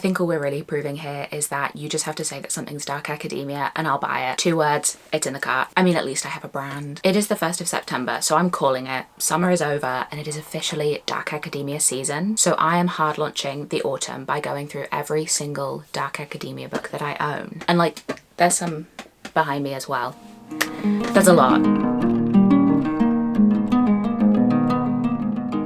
think all we're really proving here is that you just have to say that something's dark academia and I'll buy it. 2 words, it's in the cart. I mean, at least I have a brand. It is the 1st of September, so I'm calling it. Summer is over and it is officially dark academia season. So I am hard launching the autumn by going through every single dark academia book that I own. And like, there's some behind me as well. There's a lot.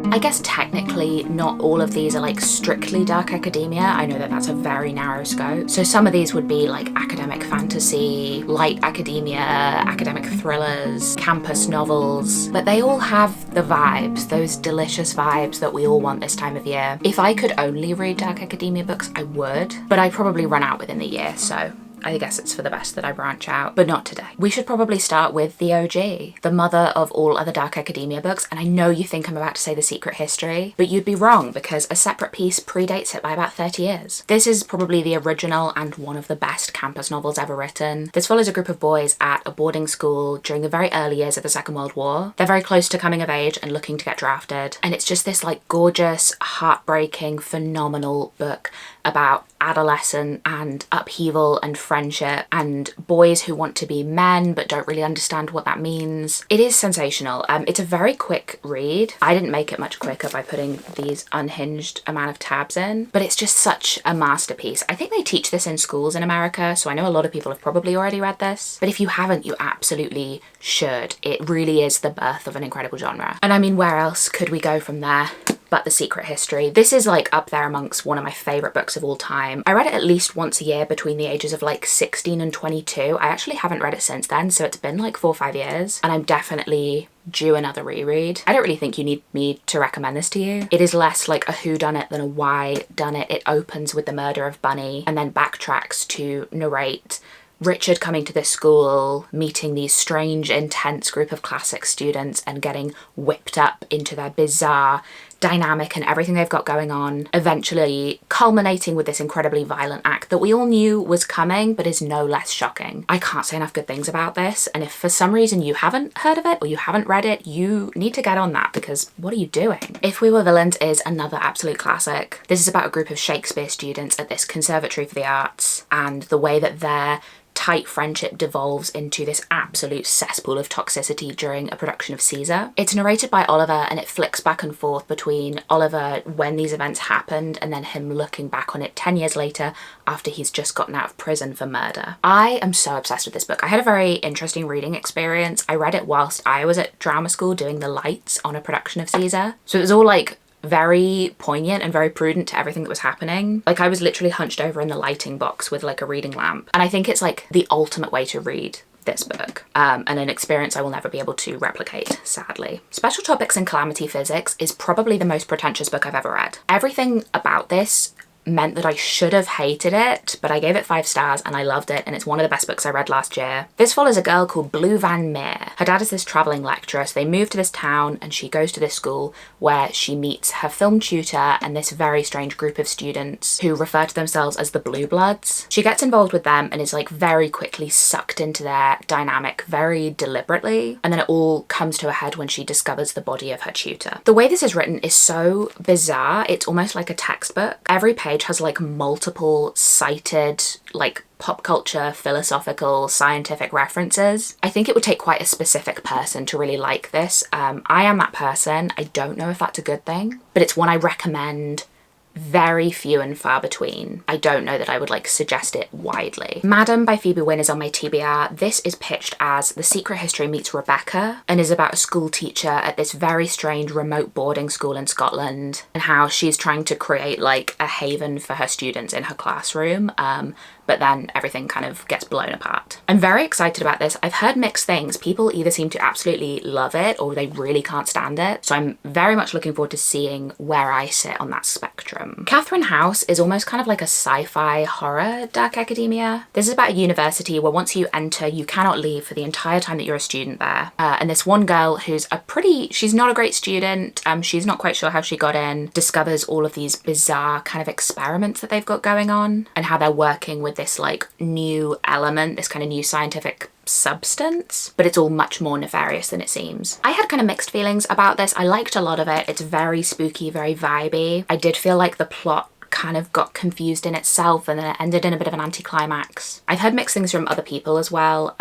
I guess technically not all of these are like strictly dark academia. I know that that's a very narrow scope. So some of these would be like academic fantasy, light academia, academic thrillers, campus novels, but they all have the vibes, those delicious vibes that we all want this time of year. If I could only read dark academia books, I would, but I'd probably run out within the year, so I guess it's for the best that I branch out, but not today. We should probably start with the OG, the mother of all other dark academia books, and I know you think I'm about to say The Secret History, but you'd be wrong because A Separate Peace predates it by about 30 years. This is probably the original and one of the best campus novels ever written. This follows a group of boys at a boarding school during the very early years of the Second World War. They're very close to coming of age and looking to get drafted, and it's just this like gorgeous, heartbreaking, phenomenal book about adolescence and upheaval and friendship and boys who want to be men but don't really understand what that means. It is sensational. It's a very quick read. I didn't make it much quicker by putting these unhinged amount of tabs in, but it's just such a masterpiece. I think they teach this in schools in America, so I know a lot of people have probably already read this, but if you haven't, you absolutely should. It really is the birth of an incredible genre. And I mean, where else could we go from there but The Secret History? This is like up there amongst one of my favorite books of all time. I read it at least once a year between the ages of like 16 and 22. I actually haven't read it since then, so it's been like 4 or 5 years, and I'm definitely due another reread. I don't really think you need me to recommend this to you. It is less like a whodunit than a why-done-it. It opens with the murder of Bunny and then backtracks to narrate Richard coming to this school, meeting these strange, intense group of classics students and getting whipped up into their bizarre dynamic and everything they've got going on, eventually culminating with this incredibly violent act that we all knew was coming but is no less shocking. I can't say enough good things about this, and if for some reason you haven't heard of it or you haven't read it, you need to get on that, because what are you doing? If We Were Villains is another absolute classic. This is about a group of Shakespeare students at this Conservatory for the Arts and the way that their tight friendship devolves into this absolute cesspool of toxicity during a production of Caesar. It's narrated by Oliver, and it flicks back and forth between Oliver when these events happened and then him looking back on it 10 years later after he's just gotten out of prison for murder. I am so obsessed with this book. I had a very interesting reading experience. I read it whilst I was at drama school doing the lights on a production of Caesar. So it was all like very poignant and very prudent to everything that was happening. Like, I was literally hunched over in the lighting box with like a reading lamp, and I think it's like the ultimate way to read this book, and an experience I will never be able to replicate, sadly. Special Topics in Calamity Physics is probably the most pretentious book I've ever read. Everything about this meant that I should have hated it, but I gave it 5 stars and I loved it, and it's one of the best books I read last year. This follows a girl called Blue Van Meer. Her dad is this traveling lecturer, so they move to this town and she goes to this school where she meets her film tutor and this very strange group of students who refer to themselves as the Blue Bloods. She gets involved with them and is like very quickly sucked into their dynamic very deliberately, and then it all comes to a head when she discovers the body of her tutor. The way this is written is so bizarre, it's almost like a textbook. Every page has like multiple cited like pop culture, philosophical, scientific references. I think it would take quite a specific person to really like this. I am that person. I don't know if that's a good thing, but it's one I recommend very few and far between. I don't know that I would like suggest it widely. Madam by Phoebe Wynne is on my TBR. This is pitched as The Secret History meets Rebecca and is about a school teacher at this very strange remote boarding school in Scotland and how she's trying to create like a haven for her students in her classroom. But then everything kind of gets blown apart. I'm very excited about this. I've heard mixed things. People either seem to absolutely love it or they really can't stand it. So I'm very much looking forward to seeing where I sit on that spectrum. Catherine House is almost kind of like a sci-fi horror dark academia. This is about a university where once you enter, you cannot leave for the entire time that you're a student there. And this one girl who's she's not a great student. She's not quite sure how she got in, discovers all of these bizarre kind of experiments that they've got going on and how they're working with this like new element, this kind of new scientific substance, but it's all much more nefarious than it seems. I had kind of mixed feelings about this. I liked a lot of it. It's very spooky, very vibey. I did feel like the plot kind of got confused in itself and then it ended in a bit of an anticlimax. I've heard mixed things from other people as well.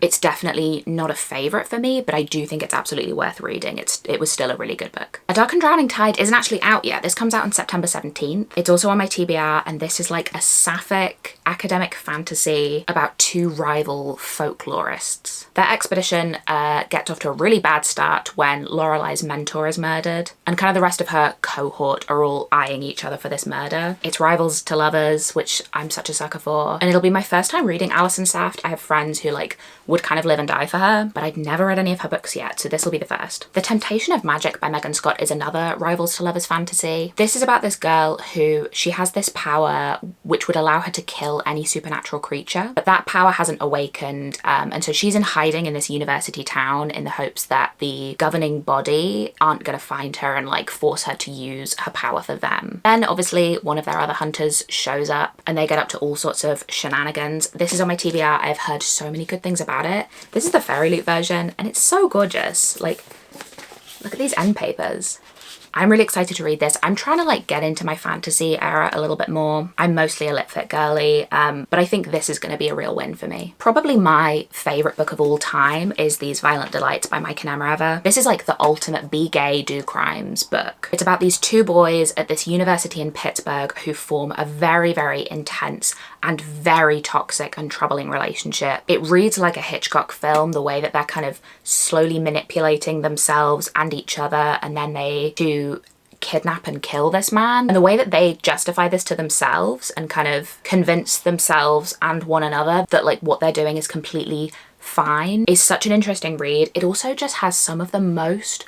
It's definitely not a favourite for me, but I do think it's absolutely worth reading. It was still a really good book. A Dark and Drowning Tide isn't actually out yet. This comes out on September 17th. It's also on my TBR, and this is like a sapphic academic fantasy about two rival folklorists. Their expedition gets off to a really bad start when Lorelei's mentor is murdered, and kind of the rest of her cohort are all eyeing each other for this murder. It's rivals to lovers, which I'm such a sucker for, and it'll be my first time reading Alison Saft. I have friends who like would kind of live and die for her, but I'd never read any of her books yet, so this will be the first. The Temptation of Magic by Megan Scott is another rivals to lovers fantasy. This is about this girl who, she has this power which would allow her to kill any supernatural creature, but that power hasn't awakened, and so she's in hiding in this university town in the hopes that the governing body aren't gonna find her and like force her to use her power for them. Then obviously one of their other hunters shows up and they get up to all sorts of shenanigans. This is on my TBR. I've heard so many good things about it. This is the Fairy Loot version and it's so gorgeous. Like, look at these end papers. I'm really excited to read this. I'm trying to like get into my fantasy era a little bit more. I'm mostly a LitFic girly, but I think this is going to be a real win for me. Probably my favourite book of all time is These Violent Delights by Mike Nemreva. This is like the ultimate be gay, do crimes book. It's about these two boys at this university in Pittsburgh who form a very, very intense and very toxic and troubling relationship. It reads like a Hitchcock film, the way that they're kind of slowly manipulating themselves and each other, and then they do kidnap and kill this man. And the way that they justify this to themselves and kind of convince themselves and one another that like what they're doing is completely fine is such an interesting read. It also just has some of the most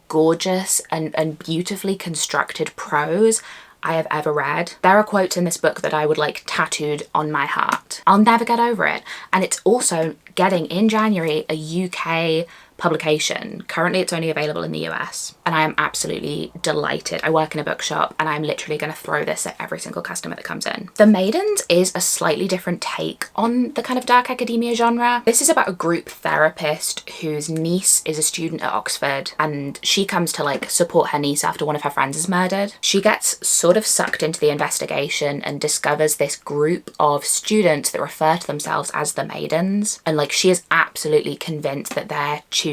gorgeous and beautifully constructed prose I have ever read. There are quotes in this book that I would like tattooed on my heart. I'll never get over it. And it's also getting in January a UK publication. Currently it's only available in the US and I am absolutely delighted. I work in a bookshop and I'm literally going to throw this at every single customer that comes in. The Maidens is a slightly different take on the kind of dark academia genre. This is about a group therapist whose niece is a student at Oxford and she comes to like support her niece after one of her friends is murdered. She gets sort of sucked into the investigation and discovers this group of students that refer to themselves as the Maidens, and like she is absolutely convinced that their tutor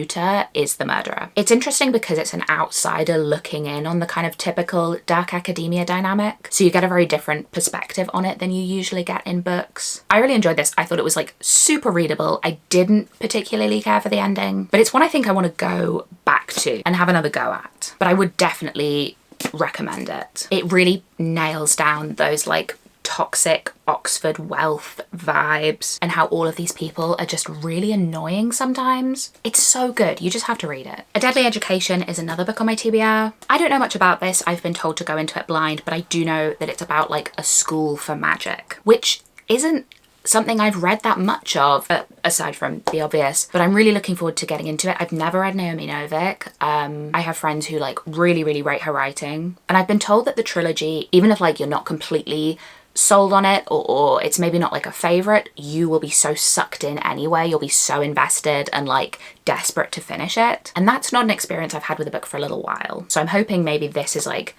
is the murderer. It's interesting because it's an outsider looking in on the kind of typical dark academia dynamic, so you get a very different perspective on it than you usually get in books. I really enjoyed this. I thought it was like super readable. I didn't particularly care for the ending, but it's one I think I want to go back to and have another go at. But I would definitely recommend it. It really nails down those like toxic Oxford wealth vibes and how all of these people are just really annoying sometimes. It's so good. You just have to read it. A Deadly Education is another book on my TBR. I don't know much about this. I've been told to go into it blind, but I do know that it's about like a school for magic, which isn't something I've read that much of, aside from the obvious, but I'm really looking forward to getting into it. I've never read Naomi Novik. I have friends who like really, really rate her writing, and I've been told that the trilogy, even if like you're not completely sold on it or it's maybe not like a favorite, you will be so sucked in anyway. You'll be so invested and like desperate to finish it. And that's not an experience I've had with a book for a little while. So I'm hoping maybe this is like,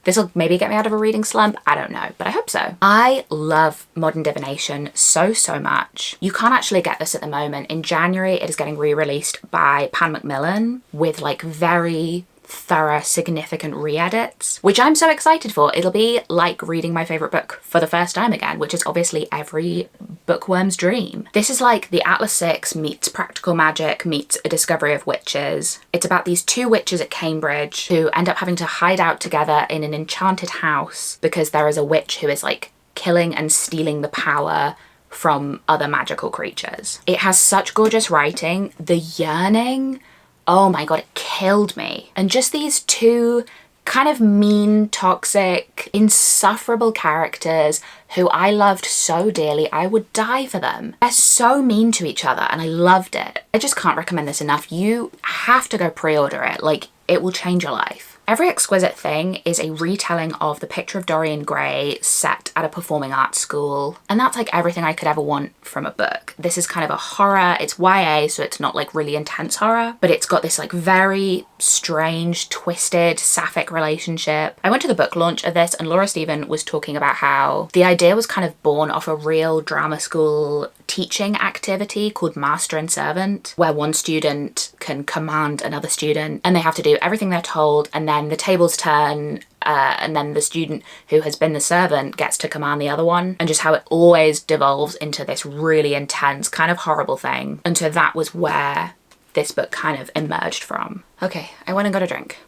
this will maybe get me out of a reading slump. I don't know, but I hope so. I love Modern Divination so much. You can't actually get this at the moment. In January, it is getting re-released by Pan Macmillan with like very thorough, significant re-edits, which I'm so excited for. It'll be like reading my favourite book for the first time again, which is obviously every bookworm's dream. This is like the Atlas Six meets Practical Magic meets A Discovery of Witches. It's about these two witches at Cambridge who end up having to hide out together in an enchanted house because there is a witch who is like killing and stealing the power from other magical creatures. It has such gorgeous writing. The yearning, oh my god, it killed me. And just these two kind of mean, toxic, insufferable characters who I loved so dearly, I would die for them. They're so mean to each other and I loved it. I just can't recommend this enough. You have to go pre-order it. Like, it will change your life. Every Exquisite Thing is a retelling of The Picture of Dorian Gray set at a performing arts school. And that's like everything I could ever want from a book. This is kind of a horror. It's YA, so it's not like really intense horror, but it's got this like very strange, twisted, sapphic relationship. I went to the book launch of this and Laura Stephen was talking about how the idea was kind of born off a real drama school teaching activity called Master and Servant, where one student can command another student and they have to do everything they're told, and then the tables turn and then the student who has been the servant gets to command the other one, and just how it always devolves into this really intense kind of horrible thing. And so that was where this book kind of emerged from. Okay, I went and got a drink.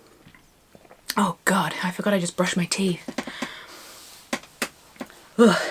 Oh God, I forgot I just brushed my teeth. Ugh.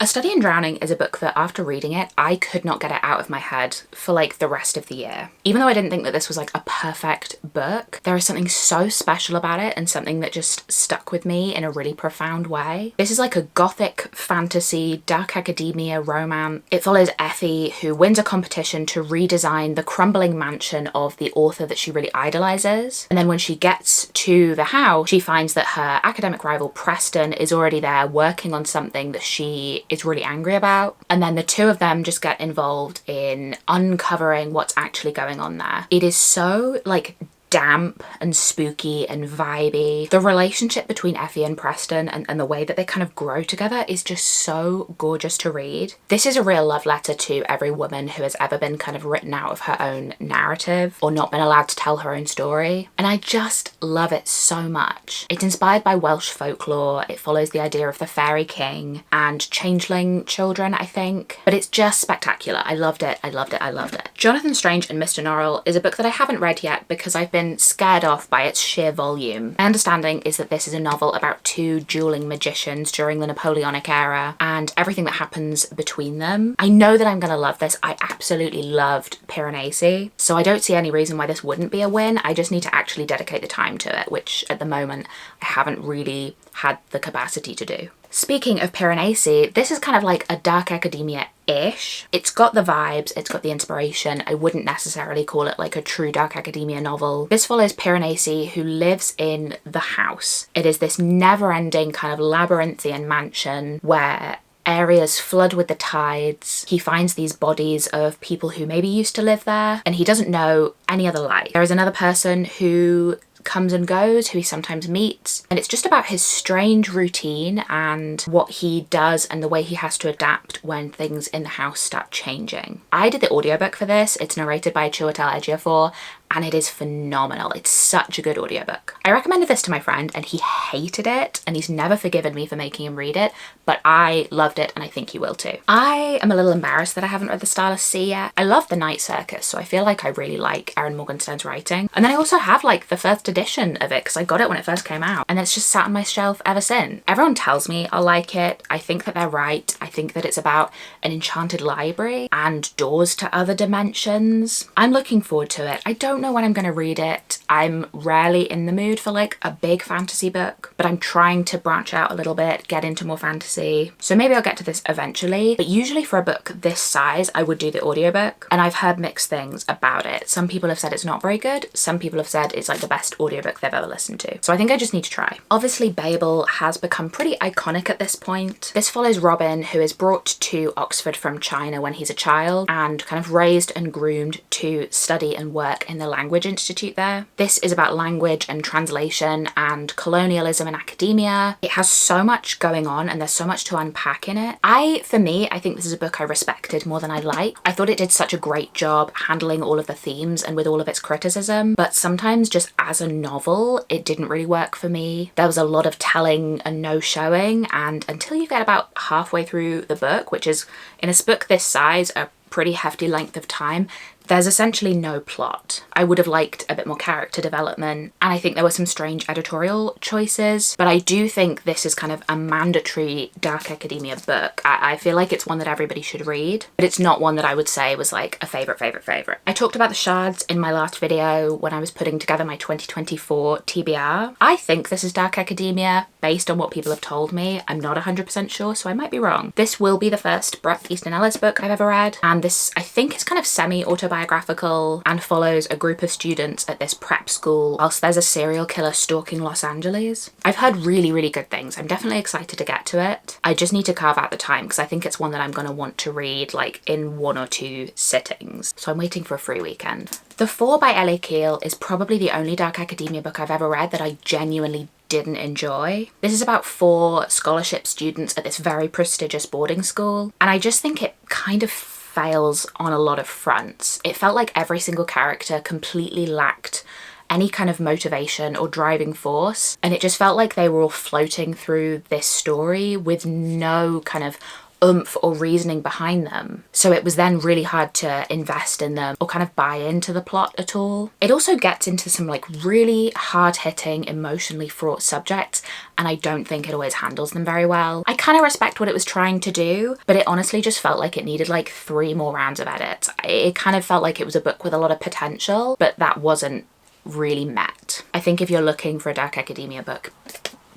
A Study in Drowning is a book that after reading it, I could not get it out of my head for like the rest of the year. Even though I didn't think that this was like a perfect book, there is something so special about it and something that just stuck with me in a really profound way. This is like a gothic fantasy, dark academia romance. It follows Effie, who wins a competition to redesign the crumbling mansion of the author that she really idolizes. And then when she gets to the house, she finds that her academic rival Preston is already there working on something that she is really angry about, and then the two of them just get involved in uncovering what's actually going on there. It is so like damp and spooky and vibey. The relationship between Effie and Preston and the way that they kind of grow together is just so gorgeous to read. This is a real love letter to every woman who has ever been kind of written out of her own narrative or not been allowed to tell her own story. And I just love it so much. It's inspired by Welsh folklore. It follows the idea of the fairy king and changeling children, I think. But it's just spectacular. I loved it. I loved it. I loved it. Jonathan Strange and Mr. Norrell is a book that I haven't read yet because I've been scared off by its sheer volume. My understanding is that this is a novel about two dueling magicians during the Napoleonic era and everything that happens between them. I know that I'm gonna love this. I absolutely loved Piranesi, so I don't see any reason why this wouldn't be a win. I just need to actually dedicate the time to it, which at the moment I haven't really had the capacity to do. Speaking of Piranesi, this is kind of like a dark academia-ish. It's got the vibes, it's got the inspiration. I wouldn't necessarily call it like a true dark academia novel. This follows Piranesi, who lives in the house. It is this never-ending kind of labyrinthian mansion where areas flood with the tides. He finds these bodies of people who maybe used to live there, and he doesn't know any other life. There is another person who comes and goes, who he sometimes meets, and it's just about his strange routine and what he does and the way he has to adapt when things in the house start changing. I did the audiobook for this. It's narrated by Chiwetel Ejiofor, and it is phenomenal. It's such a good audiobook. I recommended this to my friend and he hated it, and he's never forgiven me for making him read it, but I loved it and I think he will too. I am a little embarrassed that I haven't read The Starless Sea yet. I love The Night Circus, so I feel like I really like Erin Morgenstern's writing. And then I also have like the first edition of it because I got it when it first came out, and it's just sat on my shelf ever since. Everyone tells me I'll like it. I think that they're right. I think that it's about an enchanted library and doors to other dimensions. I'm looking forward to it. I don't know when I'm going to read it. I'm rarely in the mood for like a big fantasy book, but I'm trying to branch out a little bit, get into more fantasy. So maybe I'll get to this eventually, but usually for a book this size, I would do the audiobook, and I've heard mixed things about it. Some people have said it's not very good. Some people have said it's like the best audiobook they've ever listened to. So I think I just need to try. Obviously, Babel has become pretty iconic at this point. This follows Robin, who is brought to Oxford from China when he's a child and kind of raised and groomed to study and work in the Language Institute there. This is about language and translation and colonialism in academia. It has so much going on and there's so much to unpack in it. For me, I think this is a book I respected more than I like. I thought it did such a great job handling all of the themes and with all of its criticism, but sometimes just as a novel, it didn't really work for me. There was a lot of telling and no showing, and until you get about halfway through the book, which is in a book this size, a pretty hefty length of time, there's essentially no plot. I would have liked a bit more character development, and I think there were some strange editorial choices, but I do think this is kind of a mandatory dark academia book. I feel like it's one that everybody should read, but it's not one that I would say was like a favorite. I talked about the shards in my last video when I was putting together my 2024 TBR. I think this is dark academia based on what people have told me. I'm not 100% sure, so I might be wrong. This will be the first Bret Easton Ellis book I've ever read, and this I think is kind of semi-autobiographical autobiographical and follows a group of students at this prep school whilst there's a serial killer stalking Los Angeles. I've heard really, really good things. I'm definitely excited to get to it. I just need to carve out the time because I think it's one that I'm going to want to read like in 1 or 2 sittings. So I'm waiting for a free weekend. The Four by L.A. Keel is probably the only dark academia book I've ever read that I genuinely didn't enjoy. This is about 4 scholarship students at this very prestigious boarding school, and I just think it kind of fails on a lot of fronts. It felt like every single character completely lacked any kind of motivation or driving force, and it just felt like they were all floating through this story with no kind of oomph or reasoning behind them. So it was then really hard to invest in them or kind of buy into the plot at all. It also gets into some like really hard-hitting, emotionally fraught subjects, and I don't think it always handles them very well. I kind of respect what it was trying to do, but it honestly just felt like it needed like 3 more rounds of edits. It kind of felt like it was a book with a lot of potential, but that wasn't really met. I think if you're looking for a dark academia book,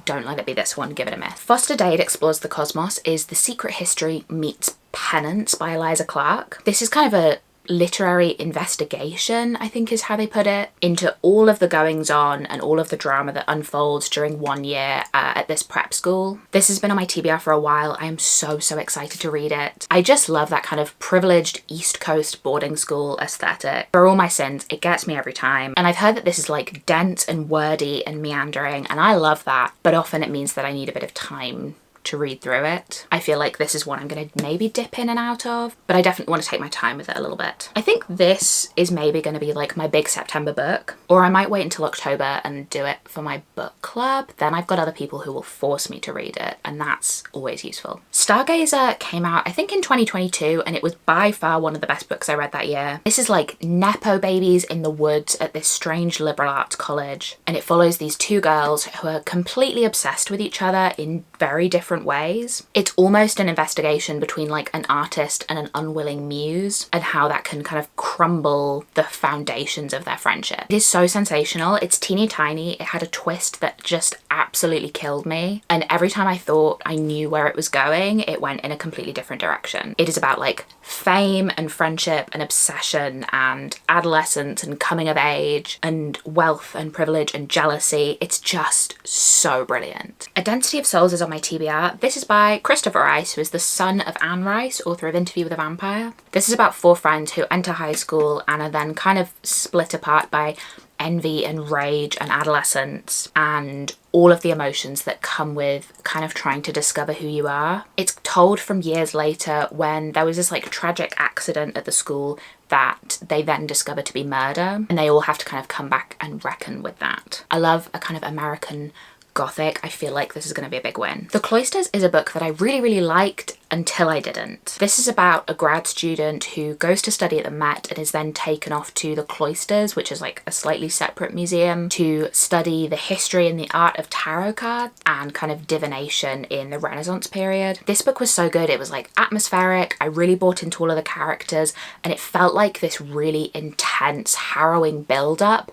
don't let it be this one, give it a miss. Foster Dade Explores the Cosmos is The Secret History meets Penance by Eliza Clark. This is kind of a literary investigation, I think is how they put it, into all of the goings on and all of the drama that unfolds during 1 year at this prep school. This has been on my TBR for a while. I am so excited to read it. I just love that kind of privileged East Coast boarding school aesthetic. For all my sins, it gets me every time. And I've heard that this is like dense and wordy and meandering, and I love that, but often it means that I need a bit of time to read through it. I feel like this is one I'm going to maybe dip in and out of, but I definitely want to take my time with it a little bit. I think this is maybe going to be like my big September book, or I might wait until October and do it for my book club. Then I've got other people who will force me to read it, and that's always useful. Stargazer came out I think in 2022, and it was by far one of the best books I read that year. This is like Nepo babies in the woods at this strange liberal arts college, and it follows these 2 girls who are completely obsessed with each other in very different ways. It's almost an investigation between like an artist and an unwilling muse, and how that can kind of crumble the foundations of their friendship. It is so sensational. It's teeny tiny. It had a twist that just absolutely killed me, and every time I thought I knew where it was going, it went in a completely different direction. It is about like fame and friendship and obsession and adolescence and coming of age and wealth and privilege and jealousy. It's just so brilliant. A Density of Souls is on my TBR. This is by Christopher Rice, who is the son of Anne Rice, author of Interview with a Vampire. This is about 4 friends who enter high school and are then kind of split apart by envy and rage and adolescence and all of the emotions that come with kind of trying to discover who you are. It's told from years later when there was this like tragic accident at the school that they then discover to be murder, and they all have to kind of come back and reckon with that. I love a kind of American Gothic. I feel like this is going to be a big win. The Cloisters is a book that I really liked until I didn't. This is about a grad student who goes to study at the Met and is then taken off to the Cloisters, which is like a slightly separate museum, to study the history and the art of tarot cards and kind of divination in the Renaissance period. This book was so good. It was like atmospheric. I really bought into all of the characters, and it felt like this really intense, harrowing build-up,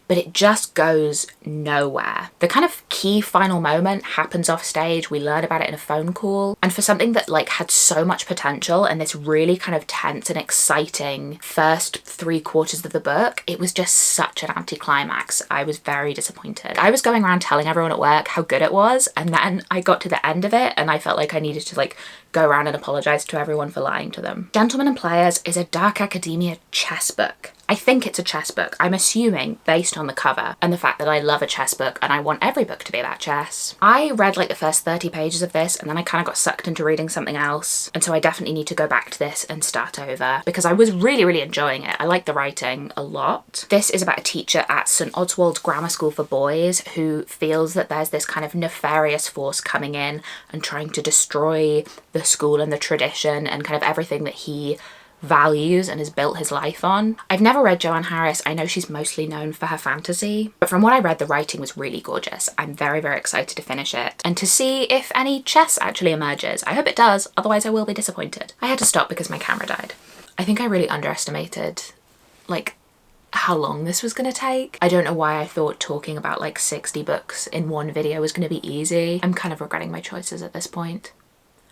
but it just goes nowhere. The kind of key final moment happens off stage. We learn about it in a phone call. And for something that like had so much potential and this really kind of tense and exciting first 3/4 of the book, it was just such an anticlimax. I was very disappointed. I was going around telling everyone at work how good it was, and then I got to the end of it and I felt like I needed to like go around and apologize to everyone for lying to them. Gentlemen and Players is a dark academia chess book. I think it's a chess book. I'm assuming based on the cover and the fact that I love a chess book and I want every book to be about chess. I read like the first 30 pages of this and then I kind of got sucked into reading something else, and so I definitely need to go back to this and start over because I was really enjoying it. I like the writing a lot. This is about a teacher at St Oswald's Grammar School for Boys who feels that there's this kind of nefarious force coming in and trying to destroy the school and the tradition and kind of everything that he values and has built his life on. I've never read Joanne Harris. I know she's mostly known for her fantasy, but from what I read, the writing was really gorgeous. I'm very excited to finish it and to see if any chess actually emerges. I hope it does, otherwise I will be disappointed. I had to stop because my camera died. I think I really underestimated like how long this was gonna take. I don't know why I thought talking about like 60 books in one video was gonna be easy. I'm kind of regretting my choices at this point.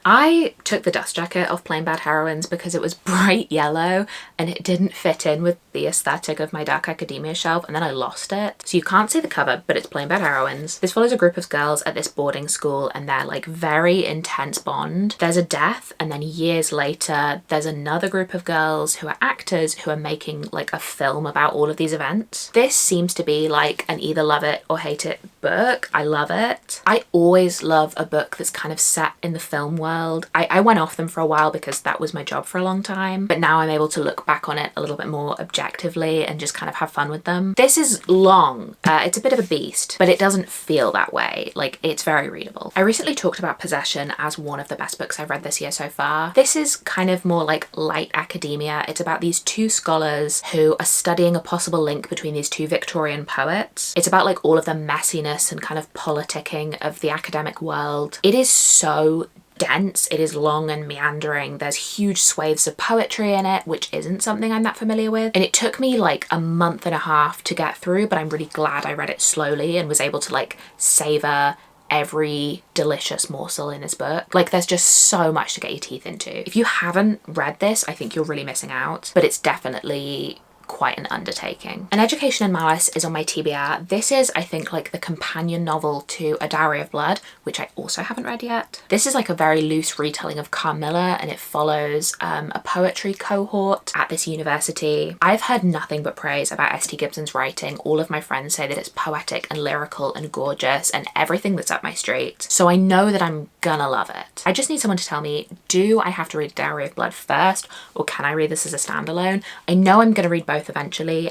I took the dust jacket off Plain Bad Heroines because it was bright yellow and it didn't fit in with the aesthetic of my Dark Academia shelf, and then I lost it. So you can't see the cover, but it's Plain Bad Heroines. This follows a group of girls at this boarding school and their like very intense bond. There's a death, and then years later there's another group of girls who are actors who are making like a film about all of these events. This seems to be like an either love it or hate it book. I love it. I always love a book that's kind of set in the film world. I went off them for a while because that was my job for a long time, but now I'm able to look back on it a little bit more objectively and just kind of have fun with them. This is long. It's a bit of a beast, but it doesn't feel that way. Like, it's very readable. I recently talked about Possession as one of the best books I've read this year so far. This is kind of more like light academia. It's about these two scholars who are studying a possible link between these two Victorian poets. It's about like all of the messiness and kind of politicking of the academic world. It is so dense. It is long and meandering. There's huge swathes of poetry in it, which isn't something I'm that familiar with. And it took me like a month and a half to get through, but I'm really glad I read it slowly and was able to like savor every delicious morsel in this book. Like, there's just so much to get your teeth into. If you haven't read this, I think you're really missing out, but it's definitely quite an undertaking. An Education in Malice is on my TBR. This is, I think, like the companion novel to A Dowry of Blood, which I also haven't read yet. This is like a very loose retelling of Carmilla, and it follows a poetry cohort at this university. I've heard nothing but praise about S.T. Gibson's writing. All of my friends say that it's poetic and lyrical and gorgeous and everything that's up my street. So I know that I'm gonna love it. I just need someone to tell me, do I have to read Dowry of Blood first, or can I read this as a standalone? I know I'm gonna read both eventually.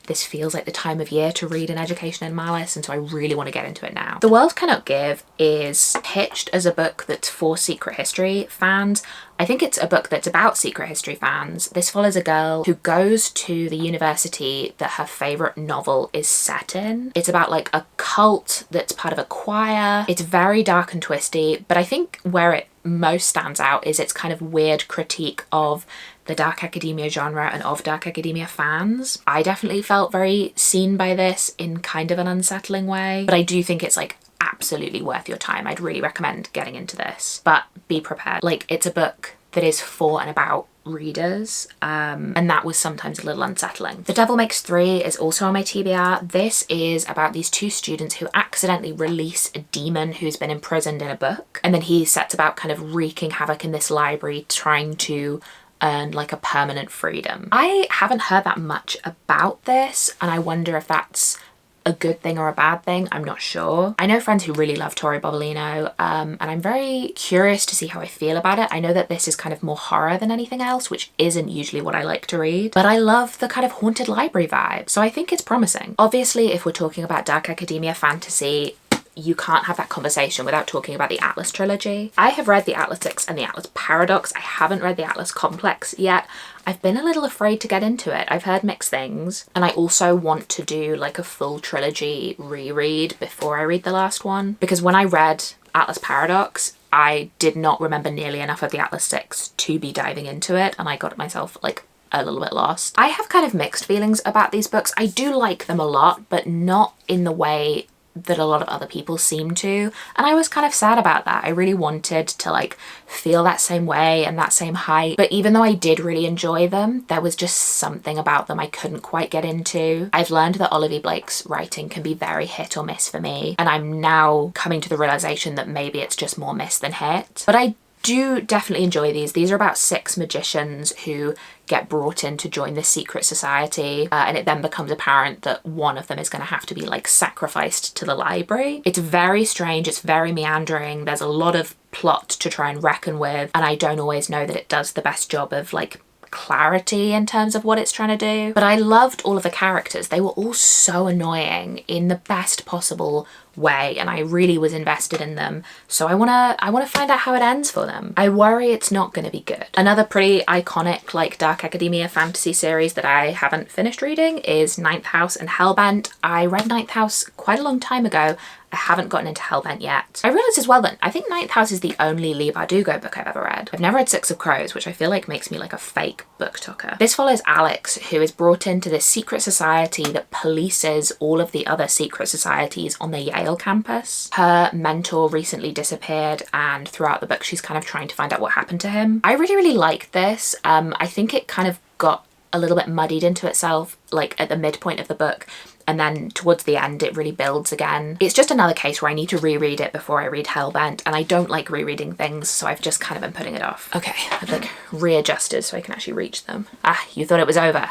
This feels like the time of year to read An Education in Malice, and so I really want to get into it now. The World Cannot Give is pitched as a book that's for secret history fans. I think it's a book that's about secret history fans. This follows a girl who goes to the university that her favourite novel is set in. It's about like a cult that's part of a choir. It's very dark and twisty, but I think where it most stands out is its kind of weird critique of the dark academia genre and of dark academia fans. I definitely felt very seen by this in kind of an unsettling way, but I do think it's like absolutely worth your time. I'd really recommend getting into this, but be prepared. Like, it's a book that is for and about readers, and that was sometimes a little unsettling. The Devil Makes Three is also on my TBR. This is about these two students who accidentally release a demon who's been imprisoned in a book, and then he sets about kind of wreaking havoc in this library, trying to earn like a permanent freedom. I haven't heard that much about this, and I wonder if that's a good thing or a bad thing. I'm not sure. I know friends who really love Tori Bobolino, and I'm very curious to see how I feel about it. I know that this is kind of more horror than anything else, which isn't usually what I like to read, but I love the kind of haunted library vibe, so I think it's promising. Obviously, if we're talking about dark academia fantasy, you can't have that conversation without talking about the Atlas trilogy. I have read the Atlas 6 and the Atlas Paradox. I haven't read the Atlas Complex yet. I've been a little afraid to get into it. I've heard mixed things, and I also want to do like a full trilogy reread before I read the last one, because when I read Atlas Paradox, I did not remember nearly enough of the Atlas 6 to be diving into it, and I got myself like a little bit lost. I have kind of mixed feelings about these books. I do like them a lot, but not in the way that a lot of other people seem to, and I was kind of sad about that. I really wanted to like feel that same way and that same hype, but even though I did really enjoy them, there was just something about them I couldn't quite get into. I've learned that Olivia Blake's writing can be very hit or miss for me, and I'm now coming to the realization that maybe it's just more miss than hit. But I do definitely enjoy these. These are about 6 magicians who get brought in to join this secret society, and it then becomes apparent that one of them is going to have to be like sacrificed to the library. It's very strange, it's very meandering, there's a lot of plot to try and reckon with, and I don't always know that it does the best job of like clarity in terms of what it's trying to do. But I loved all of the characters. They were all so annoying in the best possible way, and I really was invested in them, so I wanna find out how it ends for them. I worry it's not gonna be good. Another pretty iconic like dark academia fantasy series that I haven't finished reading is Ninth House and Hellbent. I read Ninth House quite a long time ago. I haven't gotten into Hellbent yet. I realised as well that I think Ninth House is the only Leigh Bardugo book I've ever read. I've never read Six of Crows, which I feel like makes me like a fake book took her. This follows Alex, who is brought into this secret society that polices all of the other secret societies on the Yale campus. Her mentor recently disappeared, and throughout the book she's kind of trying to find out what happened to him. I really liked this. I think it kind of got a little bit muddied into itself like at the midpoint of the book, and then towards the end it really builds again. It's just another case where I need to reread it before I read Hellbent, and I don't like rereading things, so I've just kind of been putting it off. Okay, I've like readjusted so I can actually reach them. Ah, you thought it was over.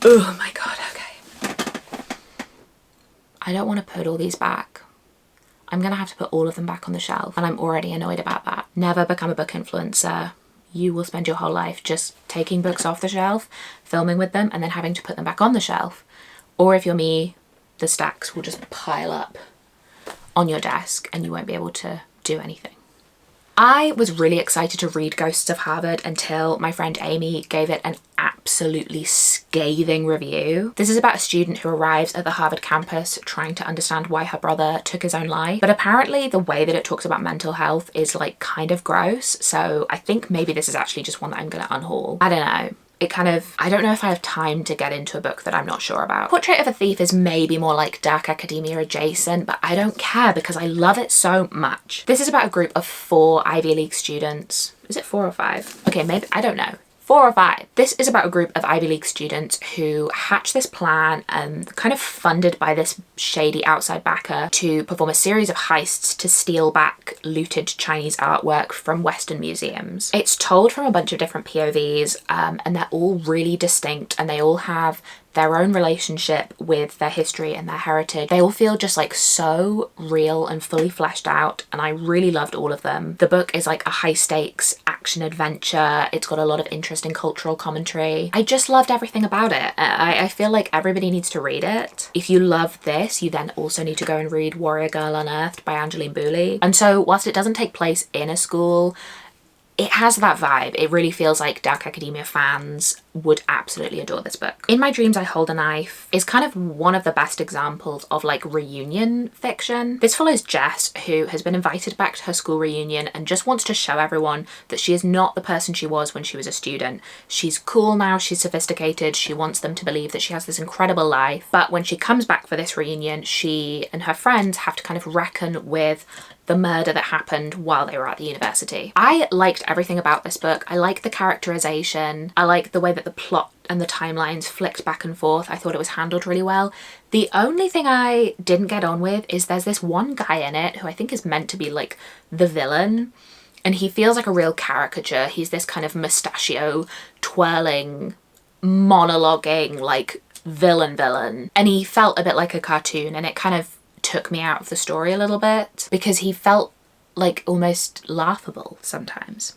Oh my god, okay. I don't want to put all these back. I'm gonna have to put all of them back on the shelf, and I'm already annoyed about that. Never become a book influencer. You will spend your whole life just taking books off the shelf, filming with them, and then having to put them back on the shelf. Or if you're me, the stacks will just pile up on your desk and you won't be able to do anything. I was really excited to read Ghosts of Harvard until my friend Amy gave it an absolutely scathing review. This is about a student who arrives at the Harvard campus trying to understand why her brother took his own life. But apparently the way that it talks about mental health is like kind of gross. So I think maybe this is actually just one that I'm gonna unhaul. I don't know. I don't know if I have time to get into a book that I'm not sure about. Portrait of a Thief is maybe more like dark academia adjacent, but I don't care because I love it so much. This is about a group of 4 Ivy League students. Is it 4 or 5? Okay, maybe, I don't know. 4 or 5. This is about a group of Ivy League students who hatch this plan, kind of funded by this shady outside backer, to perform a series of heists to steal back looted Chinese artwork from Western museums. It's told from a bunch of different POVs, and they're all really distinct, and they all have their own relationship with their history and their heritage. They all feel just like so real and fully fleshed out, and I really loved all of them. The book is like a high stakes action adventure. It's got a lot of interesting cultural commentary. I just loved everything about it. I feel like everybody needs to read it. If you love this, you then also need to go and read Warrior Girl Unearthed by Angeline Boulley. And so whilst it doesn't take place in a school, it has that vibe. It really feels like dark academia fans would absolutely adore this book. In My Dreams I Hold a Knife is kind of one of the best examples of like reunion fiction. This follows Jess, who has been invited back to her school reunion and just wants to show everyone that she is not the person she was when she was a student. She's cool now, she's sophisticated, she wants them to believe that she has this incredible life. But when she comes back for this reunion, she and her friends have to kind of reckon with the murder that happened while they were at the university. I liked everything about this book. I like the characterization. I like the way that the plot and the timelines flicked back and forth. I thought it was handled really well. The only thing I didn't get on with is there's this one guy in it who I think is meant to be like the villain, and he feels like a real caricature. He's this kind of mustachio twirling, monologuing like villain, and he felt a bit like a cartoon, and it kind of took me out of the story a little bit because he felt like almost laughable sometimes.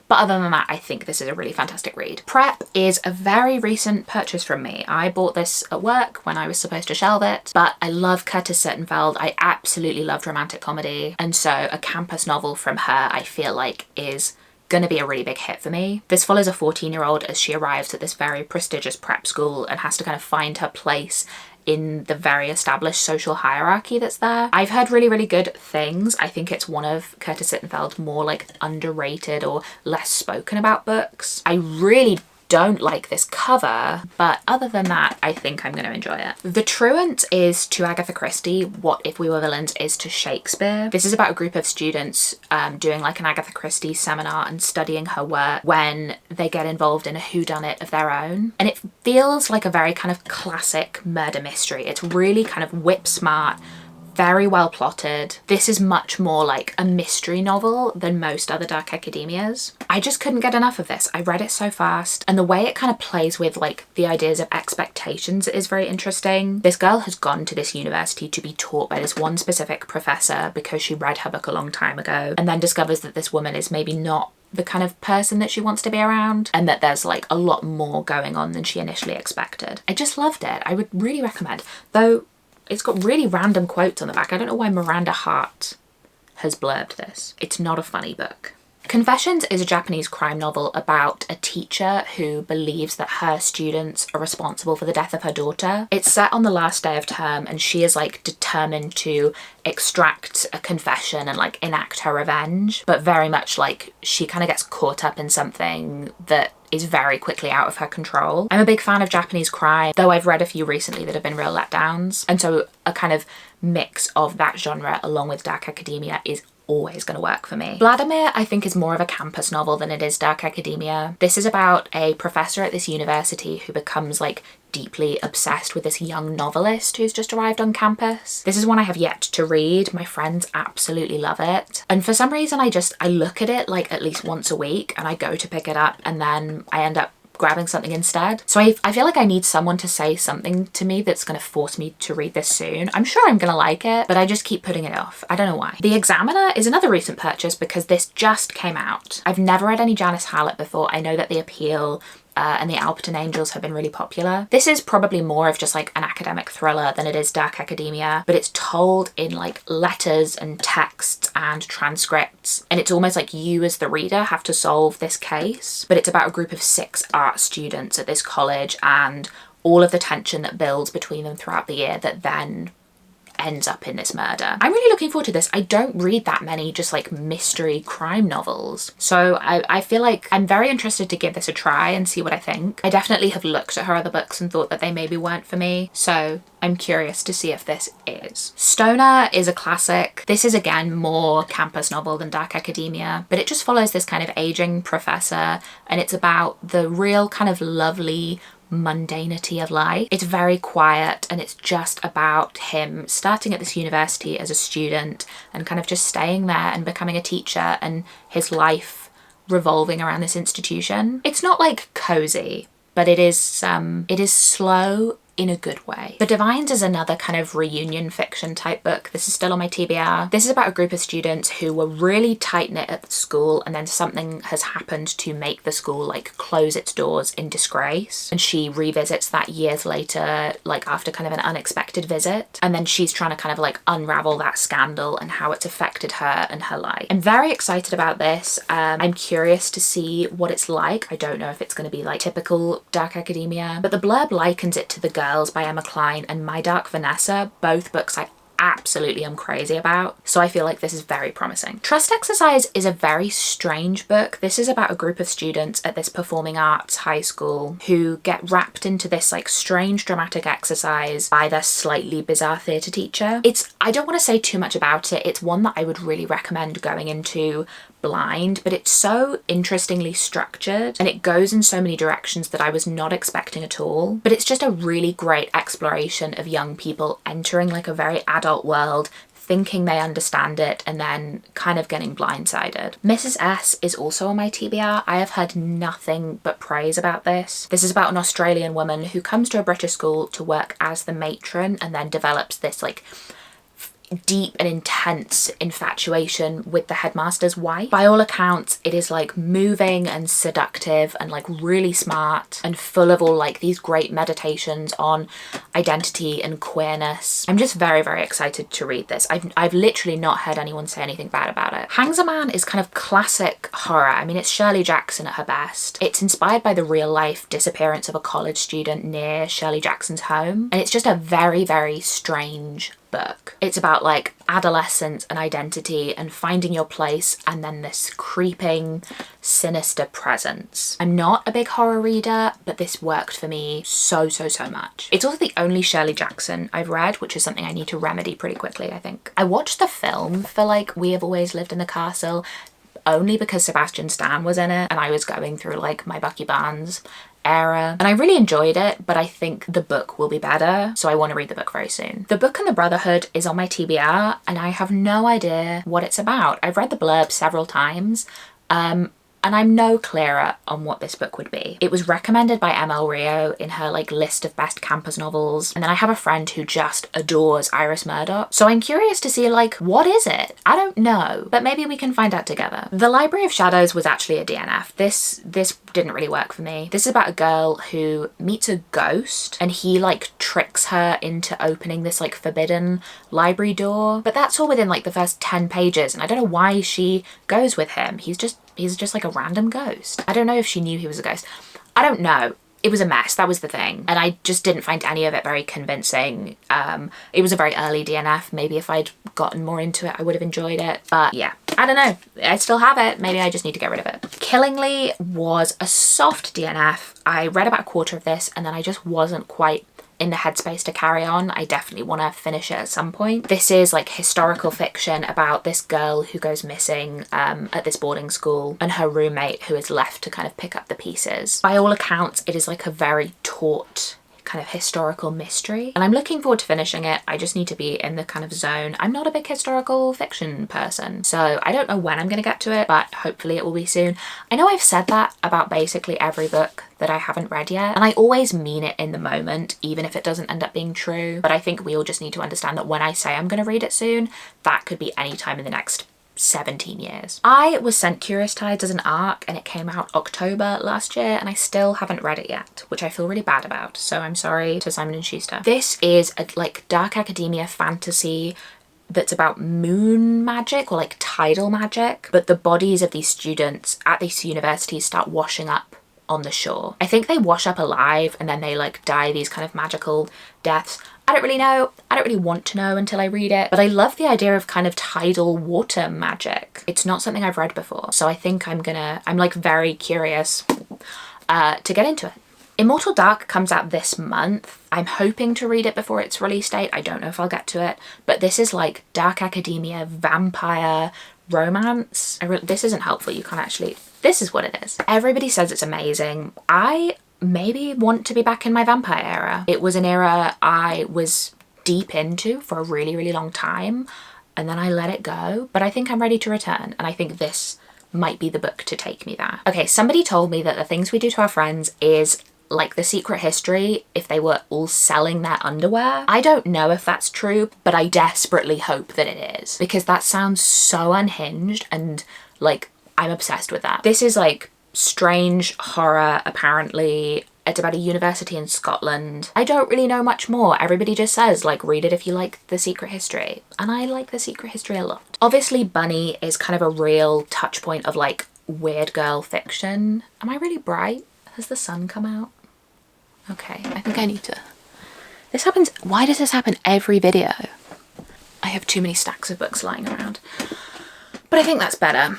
But other than that, I think this is a really fantastic read. Prep is a very recent purchase from me. I bought this at work when I was supposed to shelve it, but I love Curtis Sittenfeld. I absolutely loved romantic comedy, and so a campus novel from her I feel like is gonna be a really big hit for me. This follows a 14-year-old as she arrives at this very prestigious prep school and has to kind of find her place in the very established social hierarchy that's there. I've heard really good things. I think it's one of Curtis Sittenfeld's more like underrated or less spoken about books. I really don't like this cover, but other than that, I think I'm going to enjoy it. The Truant is to Agatha Christie what If We Were Villains is to Shakespeare. This is about a group of students doing like an Agatha Christie seminar and studying her work when they get involved in a whodunit of their own. And it feels like a very kind of classic murder mystery. It's really kind of whip smart, very well plotted. This is much more like a mystery novel than most other dark academias. I just couldn't get enough of this. I read it so fast, and the way it kind of plays with like the ideas of expectations is very interesting. This girl has gone to this university to be taught by this one specific professor because she read her book a long time ago, and then discovers that this woman is maybe not the kind of person that she wants to be around, and that there's like a lot more going on than she initially expected. I just loved it. I would really recommend, though it's got really random quotes on the back. I don't know why Miranda Hart has blurbed this. It's not a funny book. Confessions is a Japanese crime novel about a teacher who believes that her students are responsible for the death of her daughter. It's set on the last day of term and she is like determined to extract a confession and like enact her revenge, but very much like she kind of gets caught up in something that is very quickly out of her control. I'm a big fan of Japanese crime, though I've read a few recently that have been real letdowns, and so a kind of mix of that genre along with dark academia is always going to work for me. Vladimir, I think, is more of a campus novel than it is dark academia. This is about a professor at this university who becomes like deeply obsessed with this young novelist who's just arrived on campus. This is one I have yet to read. My friends absolutely love it. And for some reason I look at it like at least once a week and I go to pick it up and then I end up grabbing something instead. So I feel like I need someone to say something to me that's going to force me to read this soon. I'm sure I'm going to like it, but I just keep putting it off. I don't know why. The Examiner is another recent purchase because this just came out. I've never read any Janice Hallett before. I know that The Appeal and the Alperton Angels have been really popular. This is probably more of just like an academic thriller than it is dark academia, but it's told in like letters and texts and transcripts. And it's almost like you as the reader have to solve this case, but it's about a group of 6 art students at this college and all of the tension that builds between them throughout the year that then ends up in this murder. I'm really looking forward to this. I don't read that many just like mystery crime novels. So I feel like I'm very interested to give this a try and see what I think. I definitely have looked at her other books and thought that they maybe weren't for me. So I'm curious to see if this is. Stoner is a classic. This is again more campus novel than dark academia, but it just follows this kind of aging professor and it's about the real kind of lovely mundanity of life. It's very quiet and it's just about him starting at this university as a student and kind of just staying there and becoming a teacher and his life revolving around this institution. It's not like cozy, but it is slow in a good way. The Divines is another kind of reunion fiction type book. This is still on my TBR. This is about a group of students who were really tight-knit at the school and then something has happened to make the school like close its doors in disgrace. And she revisits that years later, like after kind of an unexpected visit. And then she's trying to kind of like unravel that scandal and how it's affected her and her life. I'm very excited about this. I'm curious to see what it's like. I don't know if it's going to be like typical dark academia, but the blurb likens it to The Girls by Emma Cline and My Dark Vanessa, both books I absolutely am crazy about. So I feel like this is very promising. Trust Exercise is a very strange book. This is about a group of students at this performing arts high school who get wrapped into this like strange dramatic exercise by their slightly bizarre theatre teacher. I don't want to say too much about it. It's one that I would really recommend going into blind, but it's so interestingly structured and it goes in so many directions that I was not expecting at all. But it's just a really great exploration of young people entering like a very adult world, thinking they understand it and then kind of getting blindsided. Mrs. S is also on my TBR. I have heard nothing but praise about this. This is about an Australian woman who comes to a British school to work as the matron and then develops this like deep and intense infatuation with the headmaster's wife. By all accounts, it is like moving and seductive and like really smart and full of all like these great meditations on identity and queerness. I'm just very, very excited to read this. I've literally not heard anyone say anything bad about it. Hangs a Man is kind of classic horror. I mean, it's Shirley Jackson at her best. It's inspired by the real life disappearance of a college student near Shirley Jackson's home. And it's just a very, very strange book. It's about like adolescence and identity and finding your place and then this creeping sinister presence. I'm not a big horror reader, but this worked for me so much. It's also the only Shirley Jackson I've read, which is something I need to remedy pretty quickly, I think. I watched the film for like We Have Always Lived in the Castle only because Sebastian Stan was in it and I was going through like my Bucky Barnes era and I really enjoyed it, but I think the book will be better, so I want to read the book very soon. The Book and the Brotherhood is on my TBR and I have no idea what it's about. I've read the blurb several times and I'm no clearer on what this book would be. It was recommended by ML Rio in her like list of best campus novels. And then I have a friend who just adores Iris Murdoch. So I'm curious to see like, what is it? I don't know, but maybe we can find out together. The Library of Shadows was actually a DNF. This didn't really work for me. This is about a girl who meets a ghost and he like tricks her into opening this like forbidden library door. But that's all within like the first 10 pages. And I don't know why she goes with him. He's just he's just like a random ghost. I don't know if she knew he was a ghost. I don't know. It was a mess, that was the thing. And I just didn't find any of it very convincing. It was a very early DNF. Maybe if I'd gotten more into it, I would have enjoyed it. But yeah, I don't know. I still have it. Maybe I just need to get rid of it. Killingly was a soft DNF. I read about a quarter of this and then I just wasn't quite in the headspace to carry on. I definitely want to finish it at some point. This is like historical fiction about this girl who goes missing at this boarding school and her roommate who is left to kind of pick up the pieces. By all accounts, it is like a very taut kind of historical mystery and I'm looking forward to finishing it. I just need to be in the kind of zone. I'm not a big historical fiction person, so I don't know when I'm going to get to it, but hopefully it will be soon. I know I've said that about basically every book that I haven't read yet, and I always mean it in the moment, even if it doesn't end up being true. But I think we all just need to understand that when I say I'm going to read it soon, that could be any time in the next 17 years. I was sent Curious Tides as an ARC and it came out October last year and I still haven't read it yet, which I feel really bad about. So I'm sorry to Simon & Schuster. This is a like dark academia fantasy that's about moon magic or like tidal magic, but the bodies of these students at these universities start washing up on the shore. I think they wash up alive and then they like die these kind of magical deaths. I don't really know. I don't really want to know until I read it, but I love the idea of kind of tidal water magic. It's not something I've read before, so I think I'm like very curious to get into it. Immortal Dark comes out this month. I'm hoping to read it before its release date. I don't know if I'll get to it, but this is like dark academia, vampire, romance. This isn't helpful. You can't actually, this is what it is. Everybody says it's amazing. I maybe want to be back in my vampire era. It was an era I was deep into for a really, really long time and then I let it go, but I think I'm ready to return and I think this might be the book to take me there. Okay, somebody told me that The Things We Do to Our Friends is like The Secret History if they were all selling their underwear. I don't know if that's true, but I desperately hope that it is because that sounds so unhinged and like I'm obsessed with that. This is like strange horror, apparently. It's about a university in Scotland. I don't really know much more. Everybody just says like read it if you like The Secret History, and I like The Secret History a lot. Obviously Bunny is kind of a real touch point of like weird girl fiction. Am I really bright? Has the sun come out? Okay, I think I need to. This happens, why does this happen every video? I have too many stacks of books lying around, but I think that's better.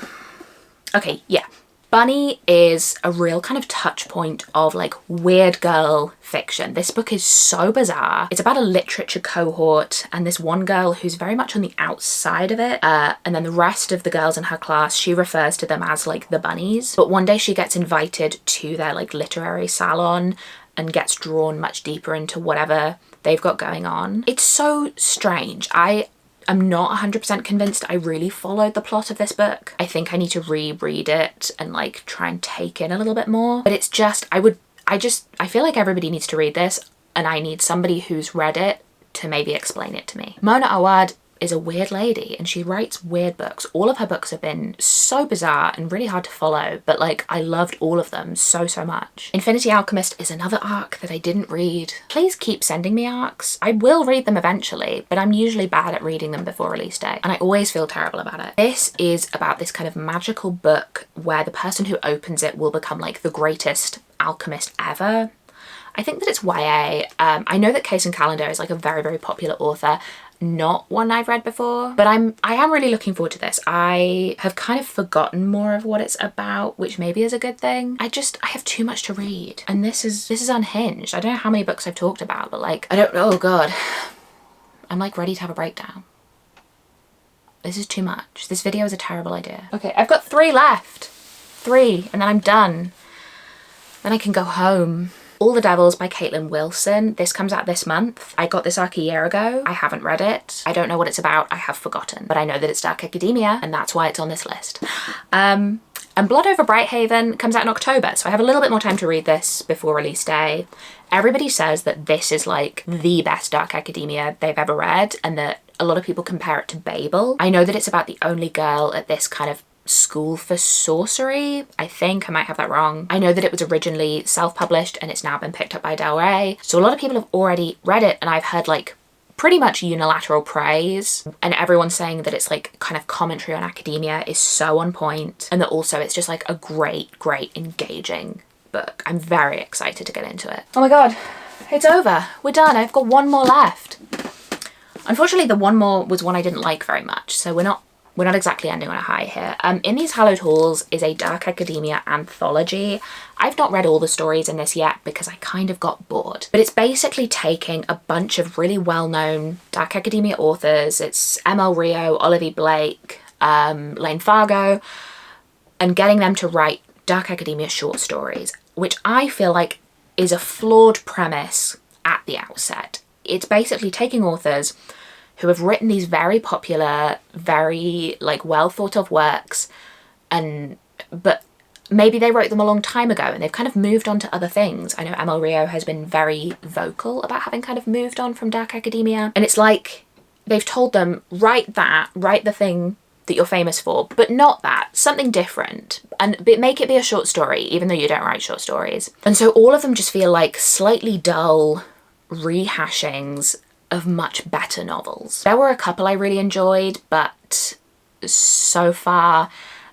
Okay, yeah. Bunny is a real kind of touch point of like weird girl fiction. This book is so bizarre. It's about a literature cohort and this one girl who's very much on the outside of it. And then the rest of the girls in her class, she refers to them as like the bunnies. But one day she gets invited to their like literary salon and gets drawn much deeper into whatever they've got going on. It's so strange. I'm not 100% convinced I really followed the plot of this book. I think I need to reread it and like try and take in a little bit more. But it's just, I feel like everybody needs to read this and I need somebody who's read it to maybe explain it to me. Mona Awad is a weird lady and she writes weird books. All of her books have been so bizarre and really hard to follow, but like I loved all of them so much. Infinity Alchemist is another arc that I didn't read. Please keep sending me arcs. I will read them eventually, but I'm usually bad at reading them before release day and I always feel terrible about it. This is about this kind of magical book where the person who opens it will become like the greatest alchemist ever. I think that it's YA. I know that Case and Calendar is like a very, very popular author. Not one I've read before, but I am really looking forward to this. I have kind of forgotten more of what it's about, which maybe is a good thing. I have too much to read and this is unhinged. I don't know how many books I've talked about, but like, I don't know, oh God. I'm like ready to have a breakdown. This is too much. This video is a terrible idea. Okay, I've got 3 left. 3, and then I'm done. Then I can go home. All the Devils by Caitlin Wilson. This comes out this month. I got this arc a year ago. I haven't read it. I don't know what it's about. I have forgotten. But I know that it's dark academia and that's why it's on this list. And Blood Over Brighthaven comes out in October. So I have a little bit more time to read this before release day. Everybody says that this is like the best dark academia they've ever read and that a lot of people compare it to Babel. I know that it's about the only girl at this kind of school for sorcery. I think I might have that wrong. I know that it was originally self-published and it's now been picked up by Del Rey. So a lot of people have already read it and I've heard like pretty much unilateral praise, and everyone's saying that it's like kind of commentary on academia is so on point, and that also it's just like a great engaging book. I'm very excited to get into it. Oh my god, it's over. We're done. I've got one more left. Unfortunately, the one more was one I didn't like very much, so we're not exactly ending on a high here. In These Hallowed Halls is a dark academia anthology. I've not read all the stories in this yet because I kind of got bored. But it's basically taking a bunch of really well-known dark academia authors. It's M.L. Rio, Olivia Blake, Lane Fargo, and getting them to write dark academia short stories, which I feel like is a flawed premise at the outset. It's basically taking authors who have written these very popular, very like well thought of works, but maybe they wrote them a long time ago and they've kind of moved on to other things. I know M.L. Rio has been very vocal about having kind of moved on from dark academia, and it's like they've told them, write the thing that you're famous for, but not that, something different, and make it be a short story, even though you don't write short stories. And so all of them just feel like slightly dull rehashings of much better novels. There were a couple I really enjoyed, but so far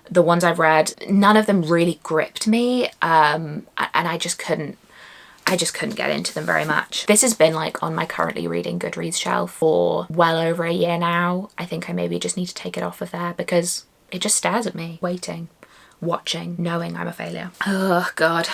the ones I've read, none of them really gripped me, and I just couldn't get into them very much. This has been like on my currently reading Goodreads shelf for well over a year now. I think I maybe just need to take it off of there because it just stares at me, waiting, watching, knowing I'm a failure. Oh god.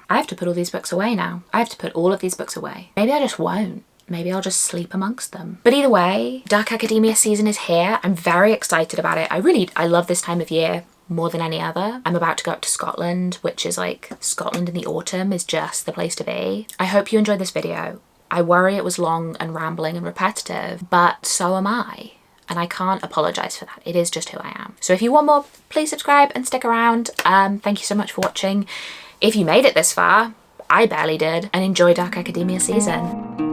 I have to put all these books away now. I have to put all of these books away. Maybe I just won't. Maybe I'll just sleep amongst them. But either way, Dark Academia season is here. I'm very excited about it. I love this time of year more than any other. I'm about to go up to Scotland, which is like, Scotland in the autumn is just the place to be. I hope you enjoyed this video. I worry it was long and rambling and repetitive, but so am I. And I can't apologize for that. It is just who I am. So if you want more, please subscribe and stick around. Thank you so much for watching. If you made it this far, I barely did, and enjoy Dark Academia season.